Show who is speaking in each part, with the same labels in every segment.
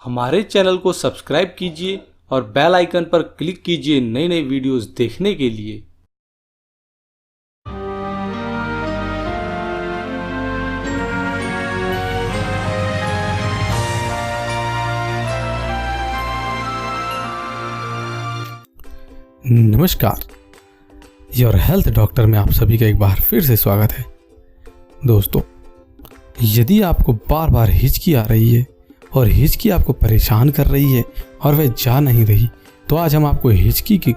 Speaker 1: हमारे चैनल को सब्सक्राइब कीजिए और बेल आइकन पर क्लिक कीजिए नई नई वीडियोस देखने के लिए।
Speaker 2: नमस्कार, योर हेल्थ डॉक्टर में आप सभी का एक बार फिर से स्वागत है। दोस्तों, यदि आपको बार बार हिचकी आ रही है और हिचकी आपको परेशान कर रही है और वह जा नहीं रही, तो आज हम आपको हिचकी की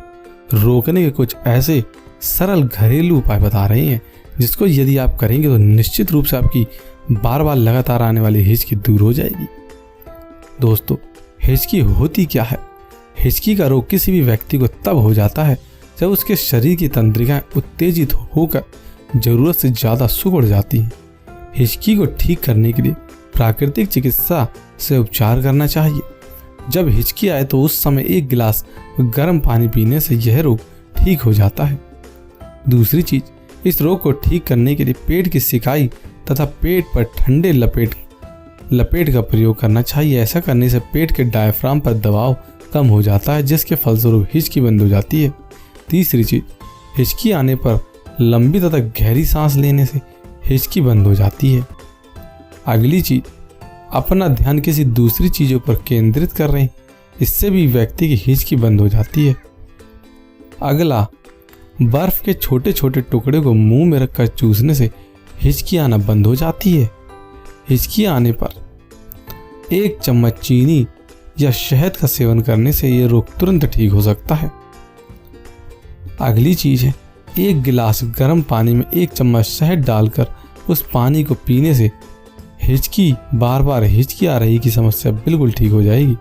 Speaker 2: रोकने के कुछ ऐसे सरल घरेलू उपाय बता रहे हैं जिसको यदि आप करेंगे तो निश्चित रूप से आपकी बार बार लगातार आने वाली हिचकी दूर हो जाएगी। दोस्तों, हिचकी होती क्या है? हिचकी का रोग किसी भी व्यक्ति को तब हो जाता है जब उसके शरीर की तंत्रिकाएं उत्तेजित होकर जरूरत से ज़्यादा सिकुड़ जाती हैं। हिचकी को ठीक करने के लिए प्राकृतिक चिकित्सा से उपचार करना चाहिए। जब हिचकी आए तो उस समय 1 गिलास गर्म पानी पीने से यह रोग ठीक हो जाता है। दूसरी चीज, इस रोग को ठीक करने के लिए पेट की सिकाई तथा पेट पर ठंडे लपेट का प्रयोग करना चाहिए। ऐसा करने से पेट के डायफ्राम पर दबाव कम हो जाता है, जिसके फलस्वरूप हिचकी बंद हो जाती है। तीसरी चीज, हिचकी आने पर लंबी तथा गहरी सांस लेने से हिचकी बंद हो जाती है। अगली चीज, अपना ध्यान किसी दूसरी चीजों पर केंद्रित कर रहे हैं, इससे भी व्यक्ति की हिचकी बंद हो जाती है। अगला, बर्फ के छोटे छोटे टुकड़े को मुंह में रखकर चूसने से हिचकी आना बंद हो जाती है। हिचकी आने पर 1 चम्मच चीनी या शहद का सेवन करने से यह रोग तुरंत ठीक हो सकता है। अगली चीज है, 1 गिलास गर्म पानी में 1 चम्मच शहद डालकर उस पानी को पीने से हिचकी बार बार हिचकी आ रही की समस्या बिल्कुल ठीक हो जाएगी।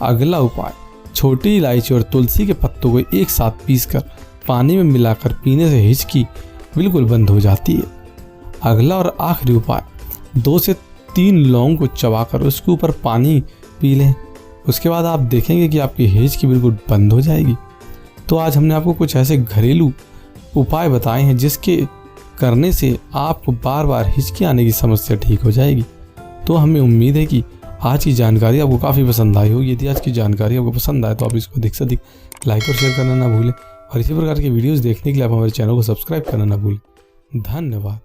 Speaker 2: अगला उपाय, छोटी इलायची और तुलसी के पत्तों को एक साथ पीसकर पानी में मिलाकर पीने से हिचकी बिल्कुल बंद हो जाती है। अगला और आखिरी उपाय, 2 से 3 लौंग को चबाकर उसके ऊपर पानी पी लें। उसके बाद आप देखेंगे कि आपकी हिचकी बिल्कुल बंद हो जाएगी। तो आज हमने आपको कुछ ऐसे घरेलू उपाय बताए हैं जिसके करने से आपको बार बार हिचकी आने की समस्या ठीक हो जाएगी। तो हमें उम्मीद है कि आज की जानकारी आपको काफ़ी पसंद आई होगी। यदि आज की जानकारी आपको पसंद आए तो आप इसको अधिक से अधिक लाइक और शेयर करना ना भूलें और इसी प्रकार की वीडियोस देखने के लिए आप हमारे चैनल को सब्सक्राइब करना ना भूलें। धन्यवाद।